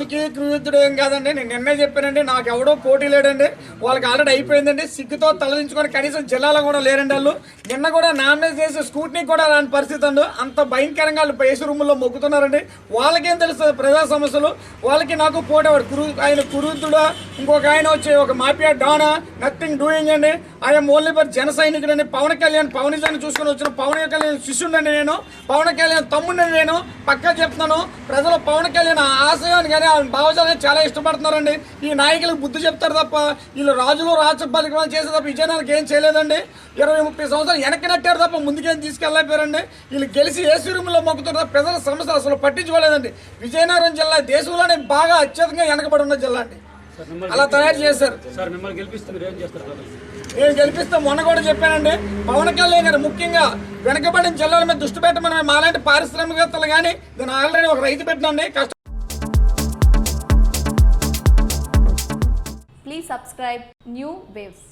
రాజకీయ క్రూయుద్ధుడు ఏం కాదండి. నేను నిన్నే చెప్పానండి, నాకు ఎవడో పోటీ లేడండి. వాళ్ళకి ఆల్రెడీ అయిపోయిందండి. సిగ్గుతో తలదించుకొని కనీసం జిల్లాలో కూడా లేరండి. వాళ్ళు నిన్న కూడా నామినేట్ చేసి స్కూట్నీ కూడా రాని పరిస్థితి అండి. అంత భయంకరంగా వాళ్ళు పేసు రూముల్లో మొక్కుతున్నారండి. వాళ్ళకేం తెలుస్తుంది ప్రజా సమస్యలు? వాళ్ళకి నాకు పోటీ ఆయన క్రూయుద్ధుడా, ఇంకొక ఆయన వచ్చి ఒక మాఫియా డానా, నథింగ్ డూయింగ్ అండి. ఐఎమ్ ఓన్లీ ఫర్ జన సైనికుడు అండి. పవన్ కళ్యాణ్ పవనిజాన్ని చూసుకొని వచ్చిన పవన్ కళ్యాణ్ శిష్యుండండి నేను. పవన్ కళ్యాణ్ తమ్ముడిని నేను పక్కా చెప్తున్నాను. ప్రజలు పవన్ కళ్యాణ్ ఆశయాన్ని కానీ ఆయన భావజాలని చాలా ఇష్టపడుతున్నారండి. ఈ నాయకులకు బుద్ధి చెప్తారు తప్ప వీళ్ళు రాజులు రాజపరికరాలు చేసే తప్ప విజయనగరానికి ఏం చేయలేదండి. 20-30 సంవత్సరాలు వెనక్కి నట్టారు తప్ప ముందుకేం తీసుకెళ్ళలేకపోయారండి. వీళ్ళు గెలిచి ఏసీ రూమ్లో మొక్కుతున్నారు. ప్రజల సమస్యలు అసలు పట్టించుకోలేదండి. విజయనగరం జిల్లా దేశంలోనే బాగా అత్యధికంగా వెనకబడి ఉన్న జిల్లా అండి. అలా తయారు చేశారు. నేను గెలిపిస్తే మొన్న కూడా చెప్పానండి, పవన్ కళ్యాణ్ గారు ముఖ్యంగా వెనకబడిన జిల్లాల మీద దృష్టి పెట్టమని మాలాంటి పారిశ్రామికవేత్తలు కానీ నేను ఆల్రెడీ ఒక రైతు పెట్టినండి. Please subscribe New Waves.